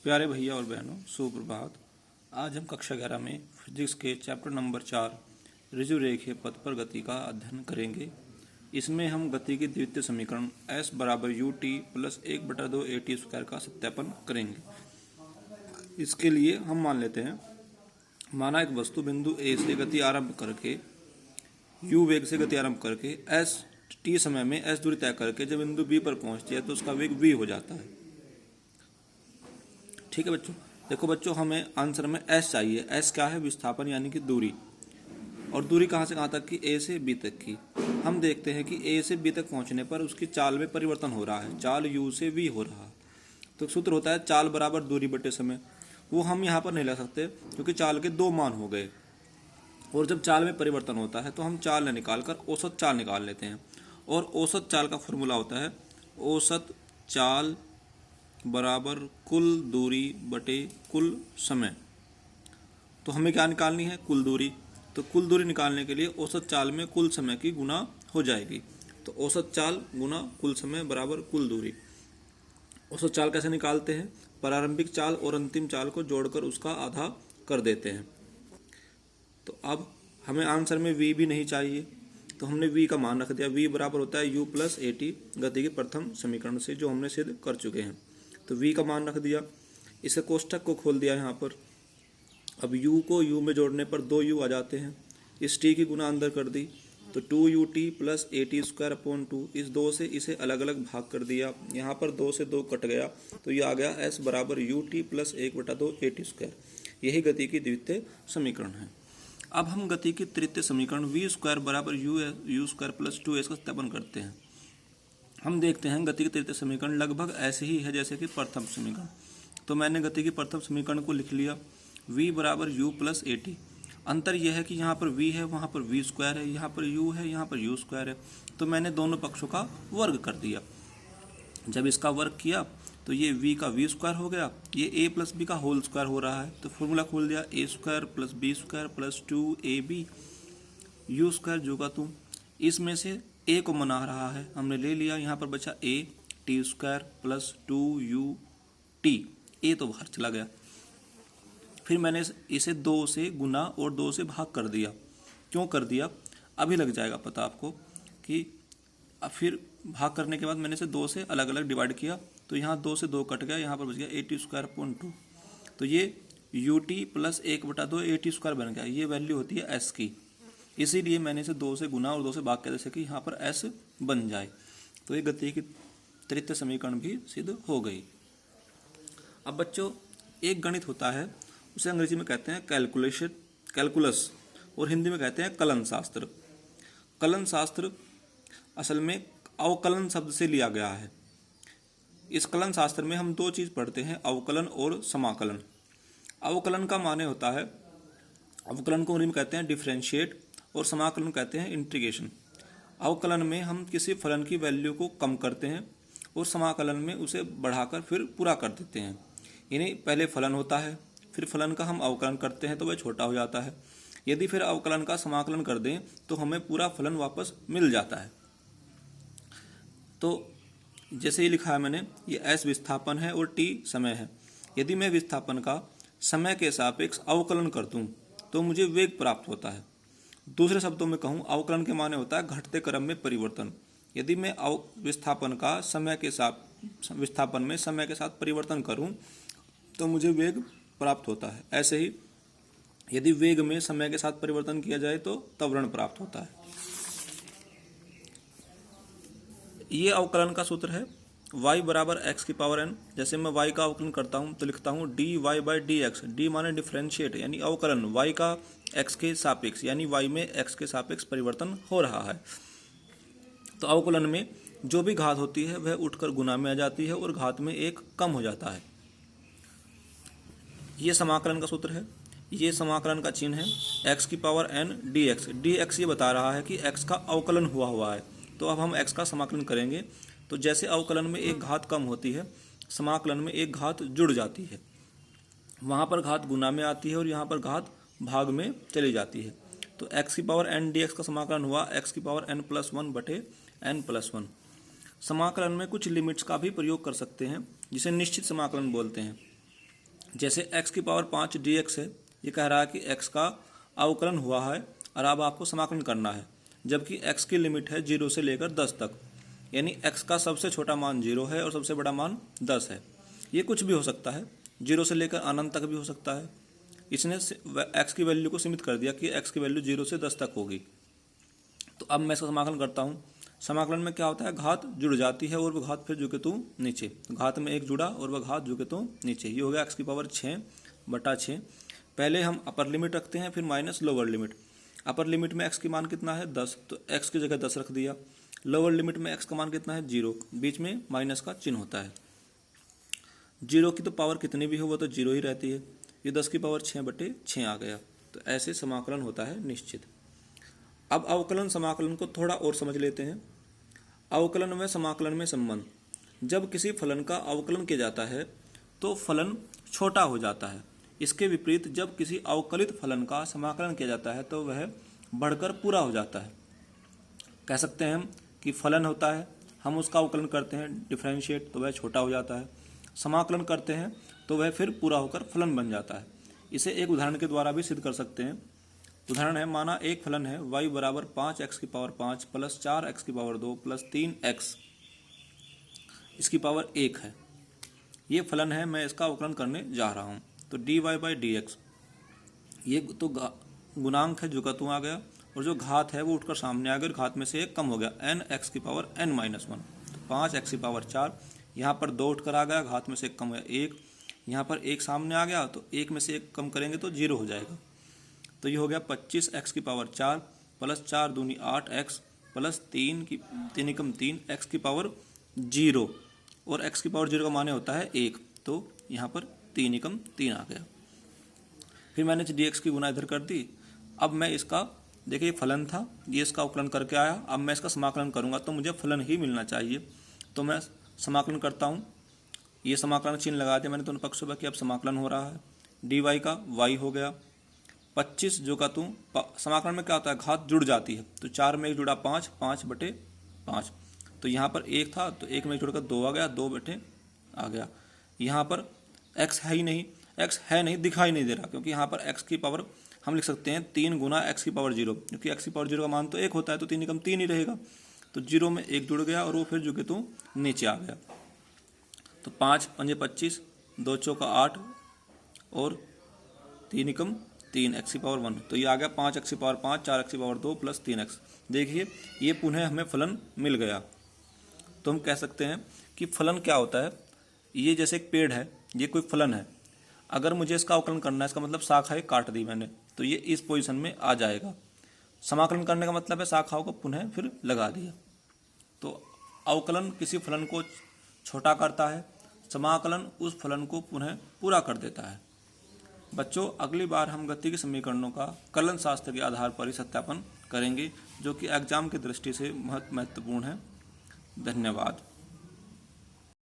प्यारे भैया और बहनों, सुप्रभात। आज हम कक्षा 11 में फिजिक्स के चैप्टर नंबर 4 ऋजु रेखीय पथ पर गति का अध्ययन करेंगे। इसमें हम गति की द्वितीय समीकरण s बराबर u t plus 1/2 at square का सत्यापन करेंगे। इसके लिए हम मान लेते हैं, माना एक वस्तु बिंदु A से गति आरंभ करके u वेग से गति आरंभ करके s t समय में s दूरी तय करके जब बिंदु B पर पहुंचती है तो उसका वेग v हो जाता है। ठीक है बच्चों। देखो बच्चों, हमें आंसर में s चाहिए। s क्या है? विस्थापन यानी कि दूरी। और दूरी कहाँ से कहाँ तक की? a से b तक की। हम देखते हैं कि a से b तक पहुँचने पर उसकी चाल में परिवर्तन हो रहा है। चाल u से v हो रहा है। तो सूत्र होता है चाल बराबर दूरी बटे समय। वो हम यहाँ पर नहीं ले सकते क्योंकि चाल के दो मान हो गए। और जब चाल में परिवर्तन होता है तो हम चाल निकाल कर औसत चाल निकाल लेते हैं। और औसत चाल का फॉर्मूला होता है औसत चाल बराबर कुल दूरी बटे कुल समय। तो हमें क्या निकालनी है? कुल दूरी। तो कुल दूरी निकालने के लिए औसत चाल में कुल समय की गुना हो जाएगी। तो औसत चाल गुना कुल समय बराबर कुल दूरी। औसत चाल कैसे निकालते हैं? प्रारंभिक चाल और अंतिम चाल को जोड़कर उसका आधा कर देते हैं। तो अब हमें आंसर में v भी नहीं चाहिए, तो हमने v का मान रख दिया। v बराबर होता है u प्लस ए टी गति के प्रथम समीकरण से, जो हमने सिद्ध कर चुके हैं। तो v का मान रख दिया। इसे कोष्ठक को खोल दिया यहाँ पर। अब u को u में जोड़ने पर 2u आ जाते हैं। इस t की गुना अंदर कर दी तो 2ut plus A T square upon 2। इस 2 से इसे अलग अलग भाग कर दिया। यहाँ पर 2 से 2 कट गया तो ये आ गया s बराबर ut plus 1/2 A T square. यही गति की द्वितीय समीकरण है। अब हम गति की तृतीय समीकरण v स्क्वायर बराबर u स्क्वायर प्लस 2s का सत्यापन करते हैं। हम देखते हैं गति की तृतीय समीकरण लगभग ऐसे ही है जैसे कि प्रथम समीकरण। तो मैंने गति की प्रथम समीकरण को लिख लिया, v बराबर u प्लस ए टी। अंतर यह है कि यहाँ पर v है, वहाँ पर v स्क्वायर है, यहाँ पर u है, यहाँ पर u स्क्वायर है। तो मैंने दोनों पक्षों का वर्ग कर दिया। जब इसका वर्ग किया तो ये v का v स्क्वायर हो गया, ये a प्लस b का होल स्क्वायर हो रहा है। तो फॉर्मूला खोल दिया, a square plus b square plus 2ab u square जो का तुम। इसमें से a को मना रहा है, हमने ले लिया। यहाँ पर बचा a t square plus 2ut। a तो बाहर चला गया। फिर मैंने इसे 2 से गुना और 2 से भाग कर दिया। क्यों कर दिया अभी लग जाएगा पता आपको कि अब फिर भाग करने के बाद मैंने इसे 2 से अलग अलग डिवाइड किया तो यहाँ 2 से 2 कट गया, यहाँ पर बच गया ए टी स्क्वायर अपॉन 2। तो ये U T plus 1/2 A T square बन गया। ये वैल्यू होती है एस की, इसीलिए मैंने इसे 2 से गुना और 2 से भाग किया जैसे कि यहाँ पर एस बन जाए। तो ये गति की तृतीय समीकरण भी सिद्ध हो गई। अब बच्चों, एक गणित होता है, उसे अंग्रेजी में कहते हैं कैलकुलस और हिंदी में कहते हैं कलन शास्त्र। कलन शास्त्र असल में अवकलन शब्द से लिया गया है। इस कलन शास्त्र में हम 2 चीज़ पढ़ते हैं, अवकलन और समाकलन। अवकलन का माने होता है, अवकलन को अंग्रेजी में कहते हैं डिफरेंशिएट और समाकलन कहते हैं इंटीग्रेशन। अवकलन में हम किसी फलन की वैल्यू को कम करते हैं और समाकलन में उसे बढ़ाकर फिर पूरा कर देते हैं। यानी पहले फलन होता है, फिर फलन का हम अवकलन करते हैं तो वह छोटा हो जाता है। यदि फिर अवकलन का समाकलन कर दें तो हमें पूरा फलन वापस मिल जाता है। तो जैसे ही लिखा है मैंने, ये s विस्थापन है और t समय है। यदि मैं विस्थापन का समय के सापेक्ष अवकलन कर दूं तो मुझे वेग प्राप्त होता है। दूसरे शब्दों में कहूँ, अवकलन के माने होता है घटते क्रम में परिवर्तन। यदि मैं विस्थापन का विस्थापन में समय के साथ परिवर्तन करूं तो मुझे वेग प्राप्त होता है। ऐसे ही यदि वेग में समय के साथ परिवर्तन किया जाए तो त्वरण प्राप्त होता है। ये अवकलन का सूत्र है y बराबर x की पावर n। जैसे मैं y का अवकलन करता हूँ तो लिखता हूँ dy by D x. D माने डिफरेंशिएट यानी अवकलन, y का x के सापेक्ष यानी y में x के सापेक्ष परिवर्तन हो रहा है। तो अवकलन में जो भी घात होती है वह उठकर गुना में आ जाती है और घात में 1 कम हो जाता है। ये समाकलन का सूत्र है। ये समाकलन का चिन्ह है x की पावर n dx। dx ये बता रहा है कि x का अवकलन हुआ है। तो अब हम x का समाकलन करेंगे तो जैसे अवकलन में 1 घात कम होती है, समाकलन में 1 घात जुड़ जाती है। वहाँ पर घात गुना में आती है और यहाँ पर घात भाग में चली जाती है। तो x की पावर n dx का समाकलन हुआ x की पावर n प्लस 1 बटे n प्लस 1। समाकलन में कुछ लिमिट्स का भी प्रयोग कर सकते हैं जिसे निश्चित समाकलन बोलते हैं। जैसे x की पावर 5 dx है, ये कह रहा है कि x का अवकलन हुआ है और अब आपको समाकलन करना है, जबकि x की लिमिट है 0 से लेकर 10 तक, यानी x का सबसे छोटा मान 0 है और सबसे बड़ा मान 10 है। ये कुछ भी हो सकता है, 0 से लेकर अनंत तक भी हो सकता है। इसने x की वैल्यू को सीमित कर दिया कि x की वैल्यू 0 से 10 तक होगी। तो अब मैं इसका समाकलन करता हूँ। समाकलन में क्या होता है, घात जुड़ जाती है और वह घात फिर झुके तो नीचे, घात में एक जुड़ा और वह घात झुके तो नीचे। ये हो गया x की पावर 6/6। पहले हम अपर लिमिट रखते हैं, फिर minus lower limit. Upper limit में x की मान कितना है 10, तो x की जगह 10 रख दिया। लोअर लिमिट में x का मान कितना है 0, बीच में माइनस का चिन्ह होता है। 0 की तो पावर कितनी भी हो वो तो 0 ही रहती है। ये 10 की पावर 6/6 आ गया। तो ऐसे समाकलन होता है निश्चित। अब अवकलन समाकलन को थोड़ा और समझ लेते हैं। अवकलन व समाकलन में संबंध। जब किसी फलन का अवकलन किया जाता है तो फलन छोटा हो जाता है। इसके विपरीत जब किसी अवकलित फलन का समाकलन किया जाता है तो वह बढ़कर पूरा हो जाता है। कह सकते हैं हम कि फलन होता है, हम उसका अवकलन करते हैं डिफरेंशिएट, तो वह छोटा हो जाता है। समाकलन करते हैं तो वह फिर पूरा होकर फलन बन जाता है। इसे एक उदाहरण के द्वारा भी सिद्ध कर सकते हैं। उदाहरण है, माना एक फलन है y बराबर 5x की पावर 5 प्लस 4x की पावर 2 प्लस 3x इसकी पावर 1 है। ये फलन है, मैं इसका अवकलन करने जा रहा हूँ। तो dy/dx, ये तो गुणांक है जो का तू आ गया, और जो घात है वो उठकर सामने आ गया और घात में से एक कम हो गया, n(x की पावर n-1). तो 5x की पावर 4, यहाँ पर 2 उठकर आ गया, घात में से एक कम हो गया 1, यहाँ पर 1 सामने आ गया, तो 1 में से 1 कम करेंगे तो 0 हो जाएगा। तो ये हो गया 25x की पावर 4 प्लस 4 दूनी 8x प्लस 3 x की पावर 0, और x की पावर 0 का माने होता है 1, तो यहाँ पर 3 आ गया। फिर मैंने dx की गुना इधर कर दी। अब मैं इसका, देखिए फलन था, ये इसका अवकलन करके आया, अब मैं इसका समाकलन करूँगा तो मुझे फलन ही मिलना चाहिए। तो मैं समाकलन करता हूँ। ये समाकलन चिन्ह लगा दिया मैंने दोनों पक्षों पर कि अब समाकलन हो रहा है। dy का y हो गया 25 जो का तू, समाकलन में क्या होता है, घात जुड़ जाती है, तो 4 में 1 जुड़ा 5, 5/5। तो यहाँ पर 1 था तो 1 में 1 जुड़कर 2 आ गया, 2 आ गया। यहाँ पर x है ही नहीं, x है नहीं, दिखाई नहीं दे रहा, क्योंकि यहाँ पर x की पावर हम लिख सकते हैं 3 गुना x की पावर 0, क्योंकि x की पावर 0 का मान तो 1 होता है, तो 3 ही रहेगा। तो 0 में 1 जुड़ गया और वो फिर जुड़े तो नीचे आ गया। तो 5×5 = 25, 2 चौका 8 और 3 x की पावर 1। तो ये आ गया 5x की पावर 5, 4x की पावर 2 प्लस 3x। देखिए ये पुनः हमें फलन मिल गया। तो हम कह सकते हैं कि फलन क्या होता है, ये जैसे एक पेड़ है, ये कोई फलन है, अगर मुझे इसका अवकलन करना है, इसका मतलब शाखाएं काट दी मैंने, तो ये इस पोजीशन में आ जाएगा। समाकलन करने का मतलब है शाखाओं को पुनः फिर लगा दिया। तो अवकलन किसी फलन को छोटा करता है, समाकलन उस फलन को पुनः पूरा कर देता है। बच्चों, अगली बार हम गति के समीकरणों का कलन शास्त्र के आधार पर ही सत्यापन करेंगे, जो कि एग्जाम की दृष्टि से बहुत महत्वपूर्ण है। धन्यवाद।